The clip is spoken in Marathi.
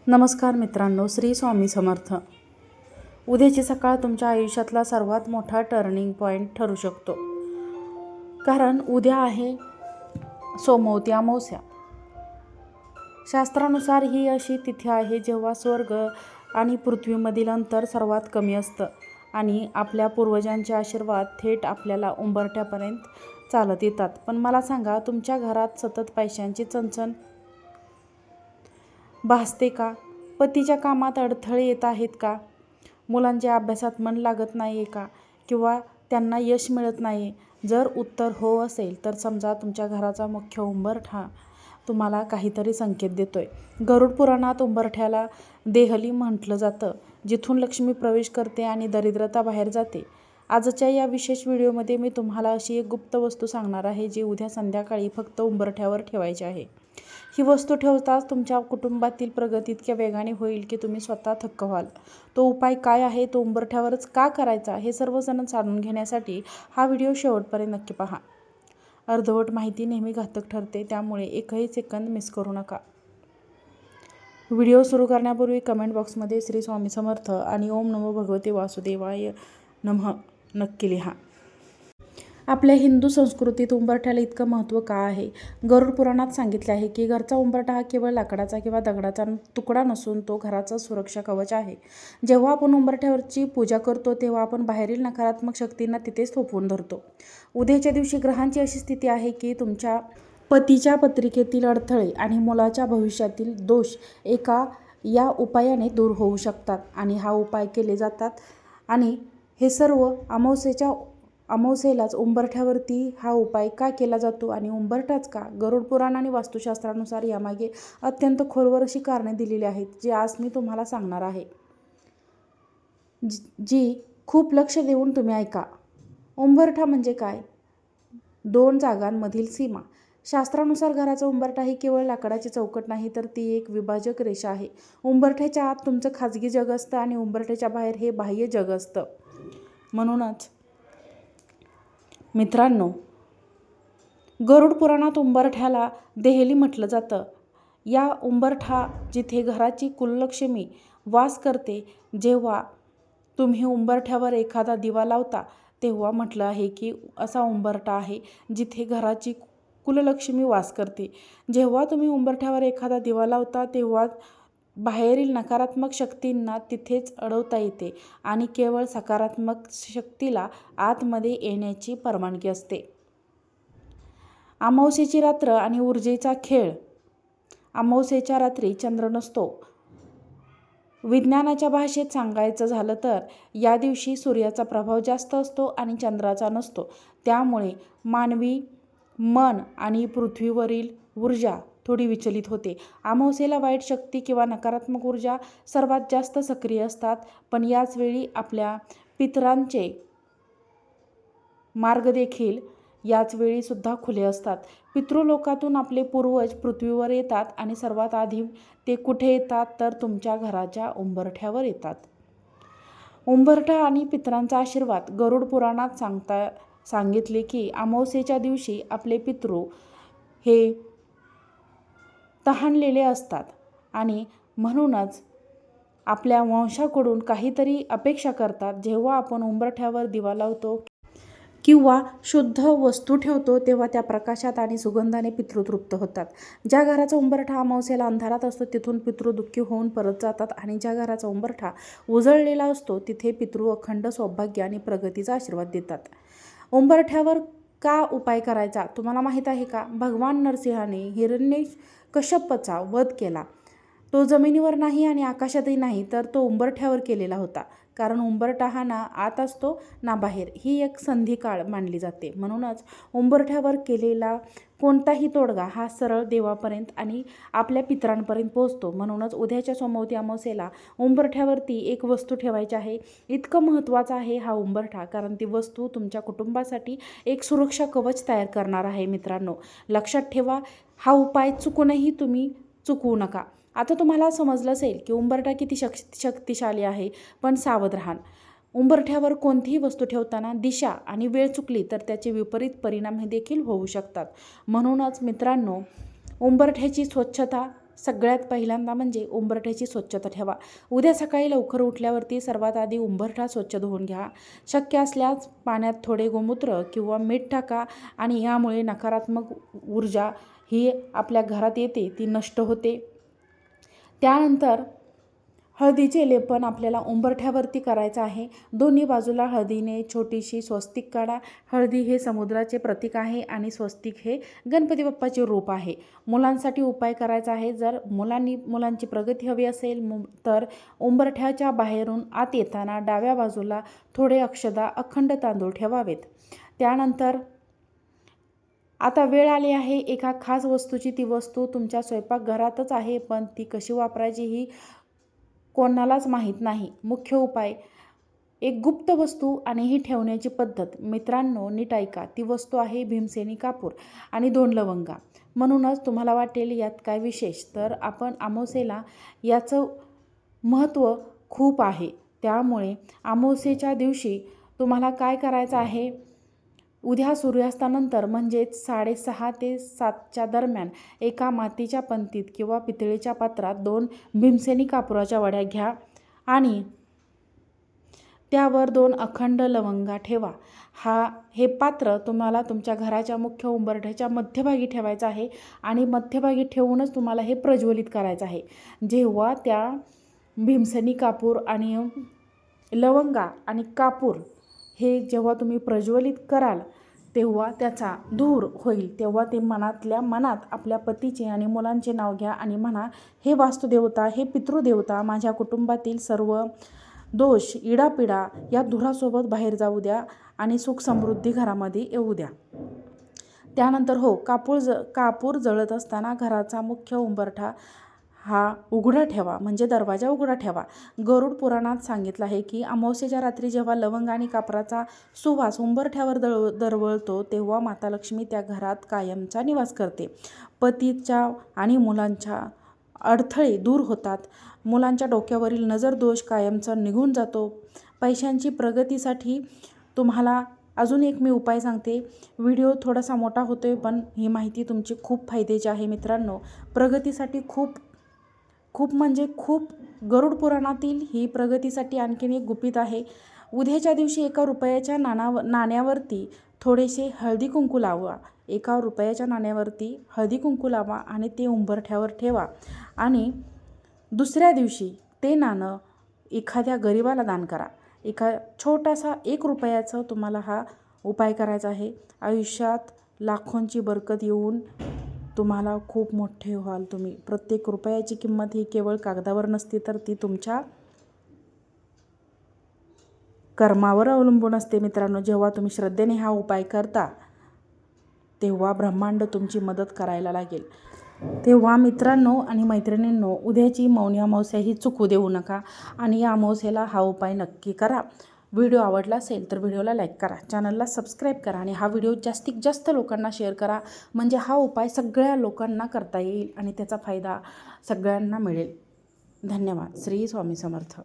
नमस्कार मित्रांनो, श्री स्वामी समर्थ. उद्याची सकाळ तुमच्या आयुष्यातला सर्वात मोठा टर्निंग पॉईंट ठरू शकतो. कारण उद्या आहे सोमवती अमावस्या. शास्त्रानुसार ही अशी तिथी आहे जेव्हा स्वर्ग आणि पृथ्वीमधील अंतर सर्वात कमी असतं आणि आपल्या पूर्वजांचे आशीर्वाद थेट आपल्याला उंबरठ्यापर्यंत चालत येतात. पण मला सांगा, तुमच्या घरात सतत पैशांची चणचण भासते का? पतीच्या कामात अडथळे येत आहेत का? मुलांच्या अभ्यासात मन लागत नाही आहे का? किंवा त्यांना यश मिळत नाही? जर उत्तर हो असेल तर समजा तुमच्या घराचा मुख्य उंबरठा तुम्हाला काहीतरी संकेत देतोय. गरुड पुराणात उंबरठ्याला देहली म्हटलं जातं, जिथून लक्ष्मी प्रवेश करते आणि दरिद्रता बाहेर जाते. आजच्या या विशेष व्हिडिओमध्ये मी तुम्हाला अशी एक गुप्त वस्तू सांगणार आहे जी उद्या संध्याकाळी फक्त उंबरठ्यावर ठेवायची आहे. ही वस्तू ठेवताच तुमच्या कुटुंबातील प्रगती इतक्या वेगाने होईल की तुम्ही स्वतः थक्क व्हाल. तो उपाय काय आहे, तो उंबरठ्यावरच का करायचा, हे सर्वजण जाणून घेण्यासाठी हा व्हिडिओ शेवटपर्यंत नक्की पहा. अर्धवट माहिती नेहमी घातक ठरते, त्यामुळे एकही सेकंद मिस करू नका. व्हिडिओ सुरू करण्यापूर्वी कमेंट बॉक्समध्ये श्री स्वामी समर्थ आणि ओम नमो भगवते वासुदेवाय नमः नक्की लिहा. आपल्या हिंदू संस्कृतीत उंबरठ्याला इतकं महत्त्व का आहे? गरुड पुराणात सांगितले आहे की घरचा उंबरठा हा केवळ लाकडाचा किंवा दगडाचा तुकडा नसून तो घराचा सुरक्षा कवच आहे. जेव्हा आपण उंबरठ्यावरची पूजा करतो तेव्हा आपण बाहेरील नकारात्मक शक्तींना तिथेच थोपवून धरतो. उद्याच्या दिवशी ग्रहांची अशी स्थिती आहे की तुमच्या पतीच्या पत्रिकेतील अडथळे आणि मुलाच्या भविष्यातील दोष एका या उपायाने दूर होऊ शकतात. आणि हा उपाय केले जातात आणि हे सर्व अमावस्येलाच उंबरठ्यावरती हा उपाय का केला जातो आणि उंबरठाच का? गरुड पुराण आणि वास्तुशास्त्रानुसार यामागे अत्यंत खोलवर अशी कारणे दिलेली आहेत, जी आज मी तुम्हाला सांगणार आहे, जी खूप लक्ष देऊन तुम्ही ऐका. उंबरठा म्हणजे काय? दोन जागांमधील सीमा. शास्त्रानुसार घराचा उंबरठा ही केवळ लाकडाची चौकट नाही, तर ती एक विभाजक रेषा आहे. उंबरठ्याच्या आत तुमचं खाजगी जग असतं आणि उंबरठ्याच्या बाहेर हे बाह्य जग असतं. म्हणूनच मित्रांनो, गरुड पुराणात उंबरठ्याला देहली म्हटलं जातं. या उंबरठा जिथे घराची कुललक्ष्मी वास करते. जेव्हा तुम्ही उंबरठ्यावर एखादा दिवा लावता तेव्हा म्हटलं आहे की असा उंबरठा आहे जिथे घराची कुललक्ष्मी वास करते. जेव्हा तुम्ही उंबरठ्यावर एखादा दिवा लावता तेव्हा बाहेरील नकारात्मक शक्तींना तिथेच अडवता येते आणि केवळ सकारात्मक शक्तीला आतमध्ये येण्याची परवानगी असते. अमावस्येची रात्र आणि ऊर्जेचा खेळ. अमावस्येच्या रात्री चंद्र नसतो. विज्ञानाच्या भाषेत सांगायचं झालं तर या दिवशी सूर्याचा प्रभाव जास्त असतो आणि चंद्राचा नसतो. त्यामुळे मानवी मन आणि पृथ्वीवरील ऊर्जा थोडी विचलित होते. अमावस्येला वाईट शक्ती किंवा नकारात्मक ऊर्जा सर्वात जास्त सक्रिय असतात. पण याच वेळी आपल्या पितरांचे मार्ग देखील याच वेळी सुद्धा खुले असतात. पितृलोकातून आपले पूर्वज पृथ्वीवर येतात आणि सर्वात आधी ते कुठे येतात तर तुमच्या घराच्या उंबरठ्यावर येतात. उंबरठा आणि पितरांचा आशीर्वाद. गरुड पुराणात सांगितले की अमावस्येच्या दिवशी आपले पितृ हे तहानलेले असतात आणि म्हणूनच आपल्या वंशाकडून काहीतरी अपेक्षा करतात. जेव्हा आपण उंबरठ्यावर दिवा लावतो किंवा शुद्ध वस्तू ठेवतो तेव्हा त्या प्रकाशात आणि सुगंधाने पितृ तृप्त होतात. ज्या घराचा उंबरठा अमावस्येला अंधारात असतो तिथून पितृ दुःखी होऊन परत जातात आणि ज्या घराचा उंबरठा उजळलेला असतो तिथे पितृ अखंड सौभाग्य आणि प्रगतीचा आशीर्वाद देतात. उंबरठ्यावर का उपाय करायचा तुम्हाला माहीत आहे का? भगवान नरसिंहाने हिरण्यकश्यपाचा वध केला. तो जमिनीवर नाही आणि आकाशातही नाही, तर तो उंबरठ्यावर केलेला होता. कारण उंबरठा हा ना आत असतो ना बाहेर. ही एक संधिकाळ मानली जाते. म्हणूनच उंबरठ्यावर केलेला कोणताही तोडगा हा सरळ देवापर्यंत आणि आपल्या पितरांपर्यंत पोहोचतो. म्हणूनच उद्याच्या सोमवती अमावस्येला उंबरठ्यावरती एक वस्तू ठेवायची आहे. इतकं महत्त्वाचा आहे हा उंबरठा, कारण ती वस्तू तुमच्या कुटुंबासाठी एक सुरक्षा कवच तयार करणार आहे. मित्रांनो, लक्षात ठेवा, हा उपाय चुकूनही तुम्ही चुकवू नका. आता तुम्हाला समजलं असेल की उंबरठा किती शक्तिशाली आहे, पण सावध राहा. उंबरठ्यावर कोणतीही वस्तू ठेवताना दिशा आणि वेळ चुकली तर त्याचे विपरीत परिणाम हे देखील होऊ शकतात. म्हणूनच मित्रांनो, उंबरठ्याची स्वच्छता सगळ्यात पहिल्यांदा म्हणजे उंबरठ्याची स्वच्छता ठेवा. उद्या सकाळी लवकर उठल्यावरती सर्वात आधी उंबरठा स्वच्छ धुवून घ्या. शक्य असल्यास पाण्यात थोडे गोमूत्र किंवा मीठ टाका आणि यामुळे नकारात्मक ऊर्जा ही आपल्या घरात येते ती नष्ट होते. त्यानंतर हळदीचे लेपन आपल्याला उंबरठ्यावरती करायचं आहे. दोन्ही बाजूला हळदीने छोटीशी स्वस्तिक काढा. हळदी हे समुद्राचे प्रतीक आहे आणि स्वस्तिक हे गणपती बाप्पाचे रूप आहे. मुलांसाठी उपाय करायचा आहे. जर मुलांची प्रगती हवी असेल तर उंबरठ्याच्या बाहेरून आत येताना डाव्या बाजूला थोडे अक्षदा अखंड तांदूळ ठेवावेत. त्यानंतर आता वेळ आली आहे एका खास वस्तूची. ती वस्तू तुमच्या स्वयंपाकघरातच आहे, पण ती कशी वापरायची ही कोणालाच माहीत नाही. मुख्य उपाय, एक गुप्त वस्तू आणि ही ठेवण्याची पद्धत. मित्रांनो नीट ऐका. ती वस्तू आहे भीमसेनी कापूर आणि 2 लवंगा. म्हणूनच तुम्हाला वाटेल यात काय विशेष, तर आपण अमावास्येला याचं महत्त्व खूप आहे. त्यामुळे अमावास्येच्या दिवशी तुम्हाला काय करायचं आहे, उद्या सूर्यास्तानंतर म्हणजेच 6:30 ते 7च्या दरम्यान एका मातीच्या पंतीत किंवा पितळेच्या पात्रात 2 भीमसेनी कापुराच्या वड्या घ्या आणि त्यावर 2 अखंड लवंगा ठेवा. हे पात्र तुम्हाला तुमच्या घराच्या मुख्य उंबरठ्याच्या मध्यभागी ठेवायचं आहे आणि मध्यभागी ठेवूनच तुम्हाला हे प्रज्वलित करायचं आहे. जेव्हा त्या भीमसेनी कापूर आणि लवंगा आणि कापूर हे जेव्हा तुम्ही प्रज्वलित कराल तेव्हा त्याचा धूर होईल. तेव्हा ते मनात आपल्या पतीचे आणि मुलांचे नाव घ्या आणि म्हणा, हे वास्तुदेवता, हे पितृदेवता, माझ्या कुटुंबातील सर्व दोष इडापिडा या धुरासोबत बाहेर जाऊ द्या आणि सुख समृद्धी घरामध्ये येऊ द्या. त्यानंतर कापूर जळत असताना घराचा मुख्य उंबरठा हा उघडा ठेवा, म्हणजे दरवाजा उघडा ठेवा. गरुड पुराणात सांगितलं आहे की अमावास्येच्या रात्री जेव्हा लवंग आणि कापराचा सुवास उंबरठ्यावर दरवळतो तेव्हा माता लक्ष्मी त्या घरात कायमचा निवास करते. पतीच्या आणि मुलांच्या अडथळे दूर होतात. मुलांच्या डोक्यावरील नजर दोष कायमचा निघून जातो. पैशांची प्रगतीसाठी तुम्हाला अजून एक मी उपाय सांगते. व्हिडिओ थोडासा मोठा होतोय पण ही माहिती तुमची खूप फायद्याची आहे मित्रांनो. प्रगतीसाठी खूप गरुड पुराणातील ही प्रगतीसाठी आणखीन एक गुपित आहे. उद्याच्या दिवशी 1 रुपयाच्या नाण्यावरती थोडेसे हळदी कुंकू लावा. 1 रुपयाच्या नाण्यावरती हळदी कुंकू लावा आणि ते उंबरठ्यावर ठेवा आणि दुसऱ्या दिवशी ते नाणं एखाद्या गरिबाला दान करा. छोटासा 1 रुपयाचं तुम्हाला हा उपाय करायचा आहे. आयुष्यात लाखोंची बरकत येऊन तुम्हाला खूप मोठे व्हाल तुम्ही. प्रत्येक रुपयाची किंमत ही केवळ कागदावर नसते, तर ती तुमच्या कर्मावर अवलंबून असते मित्रांनो. जेव्हा तुम्ही श्रद्धेने हा उपाय करता तेव्हा ब्रह्मांड तुमची मदत करायला लागेल. तेव्हा मित्रांनो आणि मैत्रिणींनो, उद्याची मौनी अमावस्या ही चुकू देऊ नका आणि या अमावस्येला हा उपाय नक्की करा. व्हिडिओ आवडला असेल तर व्हिडिओला लाईक करा, चॅनलला सबस्क्राईब करा आणि हा व्हिडिओ जास्तीत जास्त लोकांना शेअर करा, म्हणजे हा उपाय सगळ्या लोकांना करता येईल आणि त्याचा फायदा सगळ्यांना मिळेल. धन्यवाद. श्री स्वामी समर्थ.